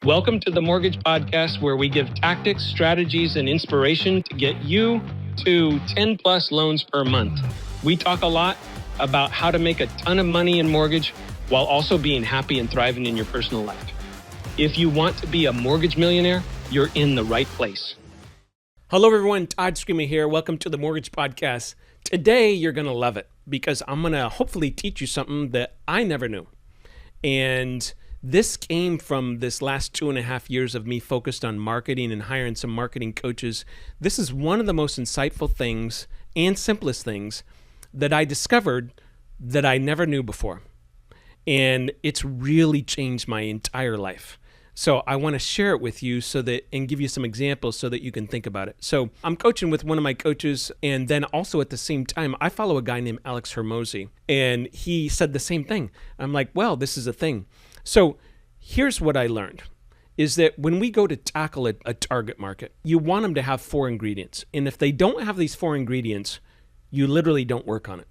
Welcome to the Mortgage Podcast, where we give tactics, strategies, and inspiration to get you to 10 plus loans per month. We talk a lot about how to make a ton of money in mortgage while also being happy and thriving in your personal life. If you want to be a mortgage millionaire, you're in the right place. Hello everyone, Todd Scrima here. Welcome to the Mortgage Podcast. Today you're going to love it because I'm going to hopefully teach you something that I never knew. And this came from this last 2.5 years of me focused on marketing and hiring some marketing coaches. This is one of the most insightful things and simplest things that I discovered that I never knew before. And it's really changed my entire life. So I want to share it with you and give you some examples so that you can think about it. So I'm coaching with one of my coaches, and then also at the same time, I follow a guy named Alex Hermosi, and he said the same thing. I'm like, well, this is a thing. So here's what I learned, is that when we go to tackle a target market, you want them to have 4 ingredients. And if they don't have these 4 ingredients, you literally don't work on it,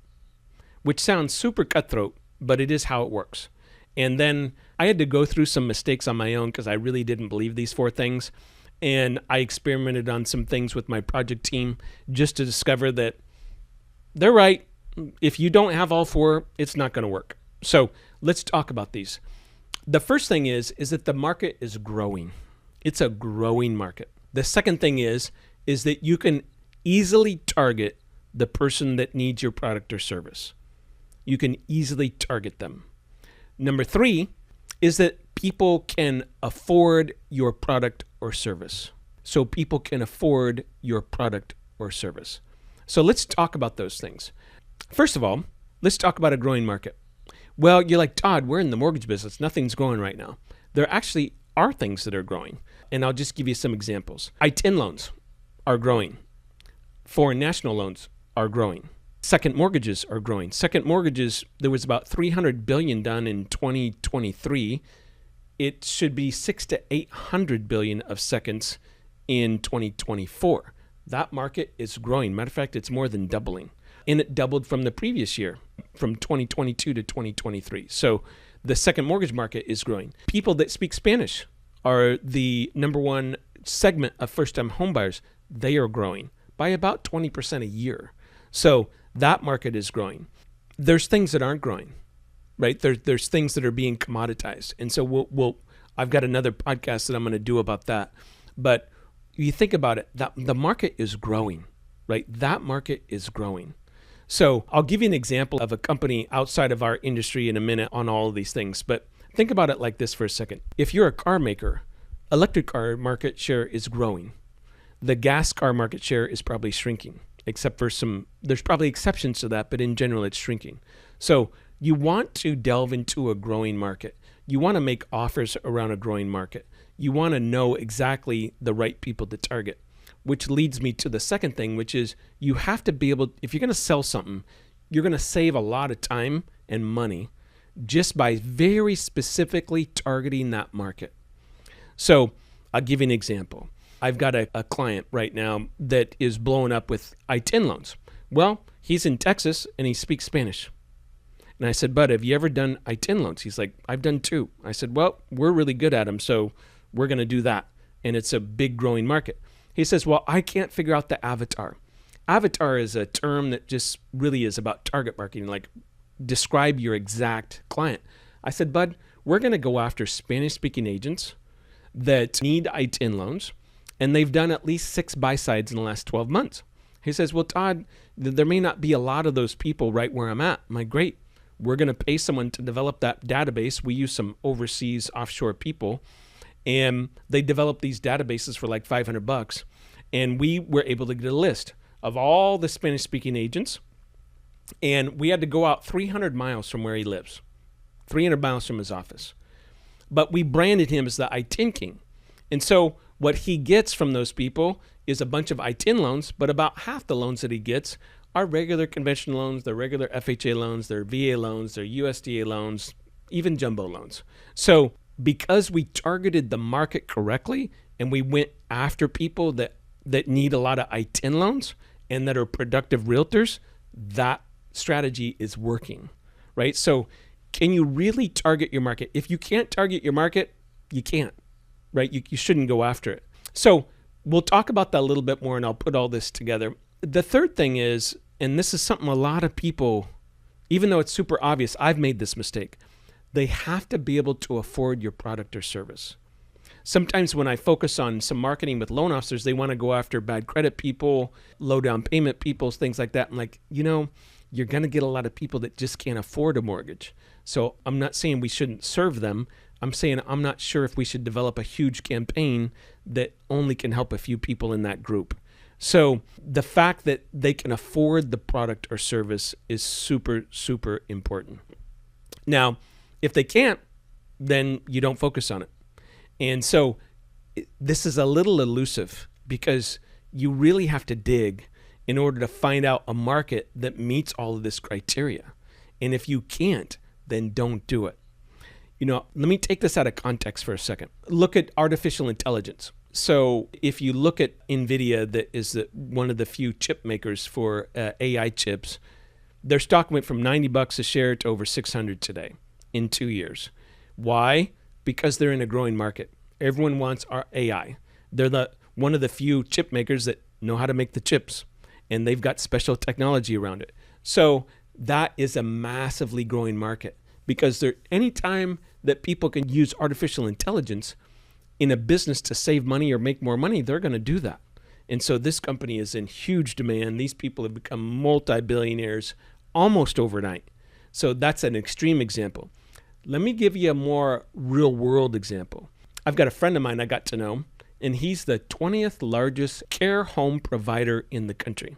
which sounds super cutthroat, but it is how it works. And then I had to go through some mistakes on my own because I really didn't believe these 4 things. And I experimented on some things with my project team just to discover that they're right. If you don't have all 4, it's not going to work. So let's talk about these. The first thing is that the market is growing. It's a growing market. The second thing is that you can easily target the person that needs your product or service. You can easily target them. Number 3 is that people can afford your product or service. So people can afford your product or service. So let's talk about those things. First of all, let's talk about a growing market. Well, you're like, Todd, we're in the mortgage business. Nothing's growing right now. There actually are things that are growing. And I'll just give you some examples. I-10 loans are growing. Foreign national loans are growing. Second mortgages are growing. Second mortgages, there was about $300 billion done in 2023. It should be $600 to $800 billion of seconds in 2024. That market is growing. Matter of fact, it's more than doubling. And it doubled from the previous year, from 2022 to 2023. So the second mortgage market is growing. People that speak Spanish are the number one segment of first-time homebuyers. They are growing by about 20% a year. So that market is growing. There's things that aren't growing, right? There's things that are being commoditized. And so I've got another podcast that I'm going to do about that. But you think about it, the market is growing, right? That market is growing. So I'll give you an example of a company outside of our industry in a minute on all of these things. But think about it like this for a second. If you're a car maker, electric car market share is growing. The gas car market share is probably shrinking, except for there's probably exceptions to that, but in general, it's shrinking. So you want to delve into a growing market. You want to make offers around a growing market. You want to know exactly the right people to target. Which leads me to the second thing, which is you have to be able, if you're going to sell something, you're going to save a lot of time and money just by very specifically targeting that market. So I'll give you an example. I've got a client right now that is blowing up with I-10 loans. Well, he's in Texas and he speaks Spanish. And I said, bud, have you ever done I-10 loans? He's like, I've done 2. I said, well, we're really good at them, so we're going to do that. And it's a big growing market. He says, well, I can't figure out the avatar. Avatar is a term that just really is about target marketing, like describe your exact client. I said, bud, we're going to go after Spanish-speaking agents that need I-10 loans, and they've done at least 6 buy-sides in the last 12 months. He says, well, Todd, there may not be a lot of those people right where I'm at. I'm like, great. We're going to pay someone to develop that database. We use some overseas offshore people. And they developed these databases for like $500. And we were able to get a list of all the Spanish-speaking agents. And we had to go out 300 miles from where he lives, 300 miles from his office. But we branded him as the I-10 King. And so what he gets from those people is a bunch of I-10 loans, but about half the loans that he gets are regular conventional loans, they're regular FHA loans, they're VA loans, they're USDA loans, even jumbo loans. So because we targeted the market correctly and we went after people that need a lot of I-10 loans and that are productive realtors, that strategy is working, right? So can you really target your market? If you can't target your market, you can't. right? You shouldn't go after it. So we'll talk about that a little bit more, and I'll put all this together. The third thing is, and this is something a lot of people, even though it's super obvious, I've made this mistake. They have to be able to afford your product or service. Sometimes when I focus on some marketing with loan officers, they want to go after bad credit people, low down payment people, things like that. I'm like, you're going to get a lot of people that just can't afford a mortgage. So I'm not saying we shouldn't serve them. I'm saying I'm not sure if we should develop a huge campaign that only can help a few people in that group. So the fact that they can afford the product or service is super, super important. Now, if they can't, then you don't focus on it. And so this is a little elusive because you really have to dig in order to find out a market that meets all of this criteria. And if you can't, then don't do it. Let me take this out of context for a second. Look at artificial intelligence. So if you look at NVIDIA, that is one of the few chip makers for AI chips, their stock went from $90 a share to over $600 today in 2 years. Why? Because they're in a growing market. Everyone wants our AI. They're one of the few chip makers that know how to make the chips, and they've got special technology around it. So that is a massively growing market because anytime that people can use artificial intelligence in a business to save money or make more money, they're going to do that. And so this company is in huge demand. These people have become multi-billionaires almost overnight. So that's an extreme example. Let me give you a more real world example. I've got a friend of mine I got to know, and he's the 20th largest care home provider in the country.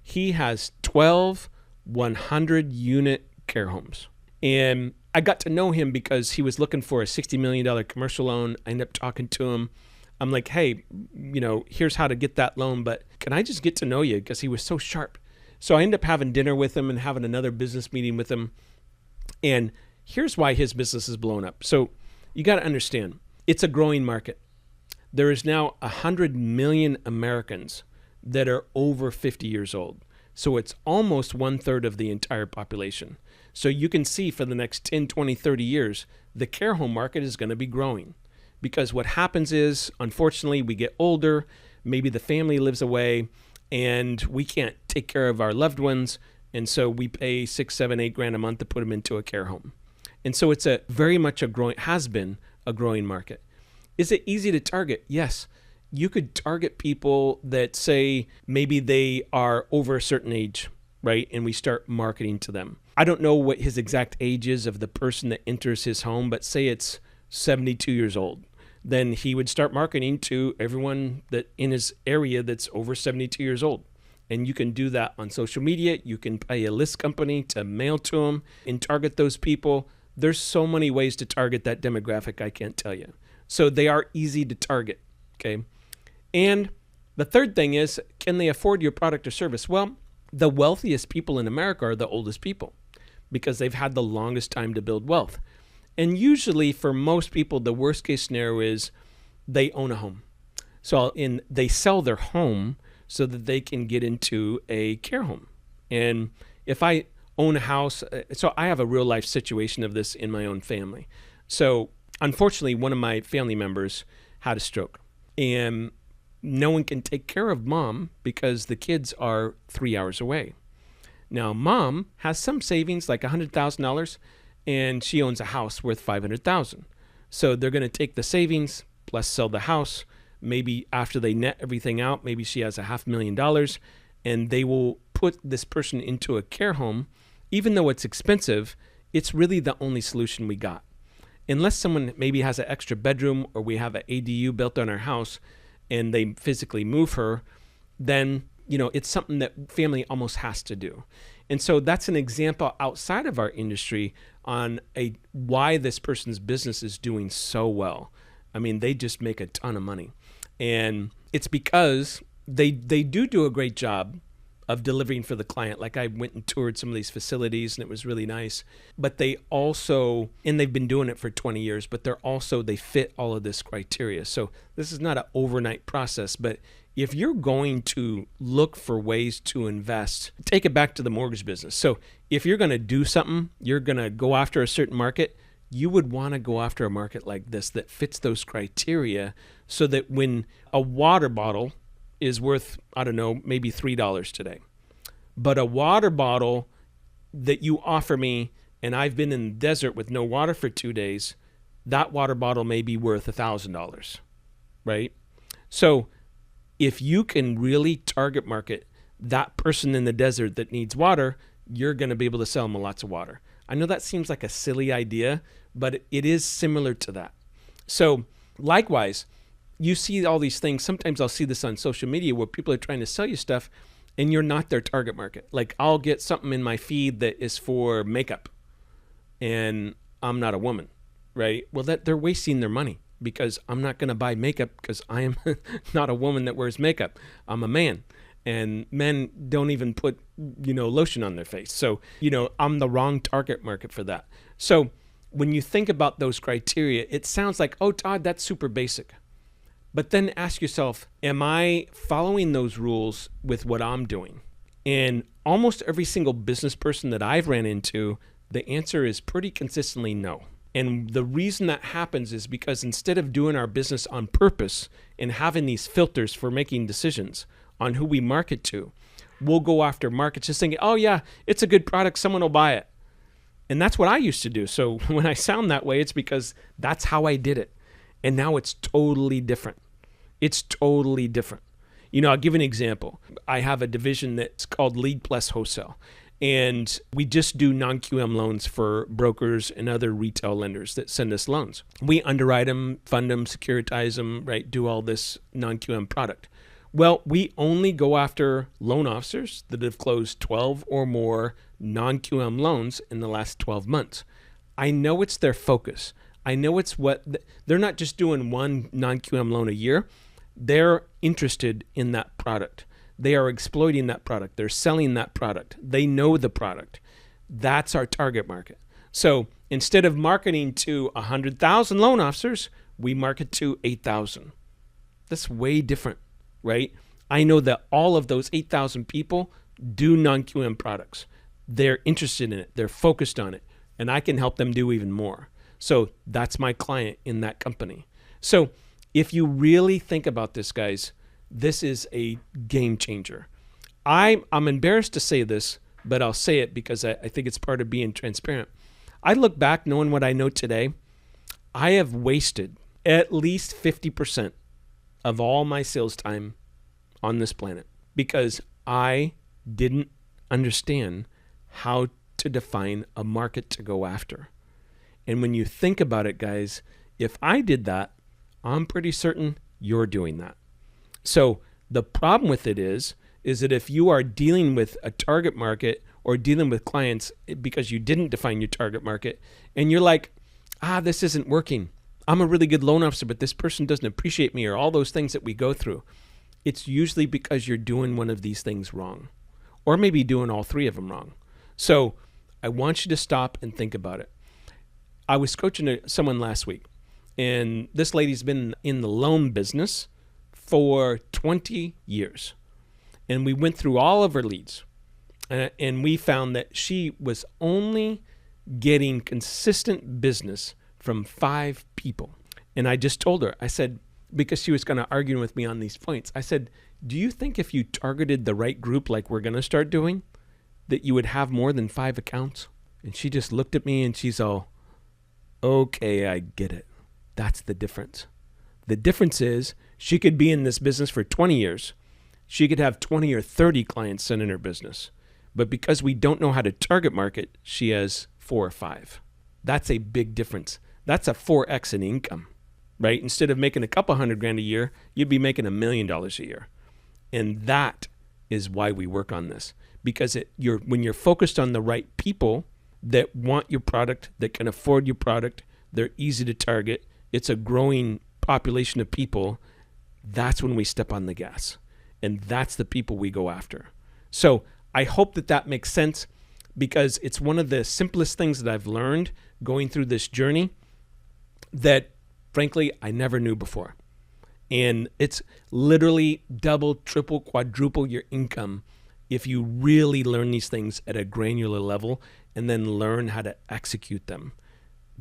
He has 12 100-unit care homes. And I got to know him because he was looking for a $60 million commercial loan. I ended up talking to him. I'm like, hey, here's how to get that loan, but can I just get to know you? Because he was so sharp. So I ended up having dinner with him and having another business meeting with him. And here's why his business is blown up. So you got to understand, it's a growing market. There is now 100 million Americans that are over 50 years old. So it's almost 1/3 of the entire population. So you can see for the next 10, 20, 30 years, the care home market is going to be growing. Because what happens is, unfortunately, we get older, maybe the family lives away, and we can't take care of our loved ones. And so we pay $6, $7, $8 a month to put them into a care home. And so it's has been a growing market. Is it easy to target? Yes. You could target people that say maybe they are over a certain age, right? And we start marketing to them. I don't know what his exact age is of the person that enters his home, but say it's 72 years old. Then he would start marketing to everyone that in his area that's over 72 years old. And you can do that on social media. You can pay a list company to mail to them and target those people. There's so many ways to target that demographic, I can't tell you. So they are easy to target, okay? And the third thing is, can they afford your product or service? Well, the wealthiest people in America are the oldest people because they've had the longest time to build wealth. And usually for most people, the worst case scenario is they own a home. So they sell their home so that they can get into a care home. And if I own a house, so I have a real life situation of this in my own family. So unfortunately, one of my family members had a stroke, and no one can take care of mom because the kids are 3 hours away. Now, mom has some savings, like $100,000, and she owns a house worth $500,000. So they're going to take the savings plus sell the house. Maybe after they net everything out, maybe she has $500,000, and they will put this person into a care home. Even though it's expensive, it's really the only solution we got. Unless someone maybe has an extra bedroom or we have an ADU built on our house and they physically move her, then it's something that family almost has to do. And so that's an example outside of our industry on why this person's business is doing so well. I mean, they just make a ton of money. And it's because they do a great job of delivering for the client. Like I went and toured some of these facilities and it was really nice. But they also, and they've been doing it for 20 years, but they fit all of this criteria. So this is not an overnight process, but if you're going to look for ways to invest, take it back to the mortgage business. So if you're going to do something, you're going to go after a certain market, you would want to go after a market like this that fits those criteria, so that when a water bottle is worth, I don't know, maybe $3 today, but a water bottle that you offer me, and I've been in the desert with no water for 2 days, that water bottle may be worth $1,000, right? So if you can really target market that person in the desert that needs water, you're going to be able to sell them lots of water. I know that seems like a silly idea, but it is similar to that. So likewise, you see all these things. Sometimes I'll see this on social media where people are trying to sell you stuff and you're not their target market. Like I'll get something in my feed that is for makeup and I'm not a woman, right? Well, that they're wasting their money, because I'm not going to buy makeup because I am not a woman that wears makeup. I'm a man. And men don't even put, lotion on their face. So, I'm the wrong target market for that. So when you think about those criteria, it sounds like, oh, Todd, that's super basic. But then ask yourself, am I following those rules with what I'm doing? And almost every single business person that I've ran into, the answer is pretty consistently no. And the reason that happens is because instead of doing our business on purpose and having these filters for making decisions on who we market to, we'll go after markets just thinking, oh yeah, it's a good product, someone will buy it. And that's what I used to do. So when I sound that way, it's because that's how I did it. And now it's totally different. It's totally different. I'll give an example. I have a division that's called Lead Plus Wholesale. And we just do non-QM loans for brokers and other retail lenders that send us loans. We underwrite them, fund them, securitize them, right? Do all this non-QM product. Well, we only go after loan officers that have closed 12 or more non-QM loans in the last 12 months. I know it's their focus. I know it's they're not just doing one non-QM loan a year. They're interested in that product. They are exploiting that product. They're selling that product. They know the product. That's our target market. So instead of marketing to 100,000 loan officers, we market to 8,000. That's way different, right? I know that all of those 8,000 people do non-QM products. They're interested in it. They're focused on it. And I can help them do even more. So that's my client in that company. So if you really think about this, guys, this is a game changer. I'm embarrassed to say this, but I'll say it because I think it's part of being transparent. I look back knowing what I know today. I have wasted at least 50% of all my sales time on this planet because I didn't understand how to define a market to go after. And when you think about it, guys, if I did that, I'm pretty certain you're doing that. So the problem with it is that if you are dealing with a target market or dealing with clients because you didn't define your target market and you're like, this isn't working. I'm a really good loan officer, but this person doesn't appreciate me, or all those things that we go through. It's usually because you're doing one of these things wrong, or maybe doing all three of them wrong. So I want you to stop and think about it. I was coaching someone last week, and this lady's been in the loan business for 20 years. And we went through all of her leads. And we found that she was only getting consistent business from 5 people. And I just told her, I said, because she was kind of arguing with me on these points, I said, do you think if you targeted the right group like we're going to start doing, that you would have more than 5 accounts? And she just looked at me and she's all, okay, I get it. That's the difference. The difference is she could be in this business for 20 years. She could have 20 or 30 clients sending her business. But because we don't know how to target market, she has 4 or 5. That's a big difference. That's a 4X in income, right? Instead of making a couple $100,000 a year, you'd be making $1 million a year. And that is why we work on this. Because when you're focused on the right people that want your product, that can afford your product, they're easy to target, it's a growing population of people, that's when we step on the gas. And that's the people we go after. So I hope that makes sense, because it's one of the simplest things that I've learned going through this journey that, frankly, I never knew before. And it's literally double, triple, quadruple your income if you really learn these things at a granular level and then learn how to execute them.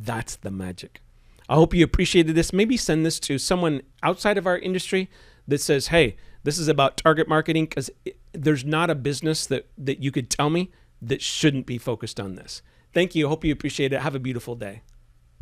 That's the magic. I hope you appreciated this. Maybe send this to someone outside of our industry that says, hey, this is about target marketing, because there's not a business that you could tell me that shouldn't be focused on this. Thank you. Hope you appreciate it. Have a beautiful day.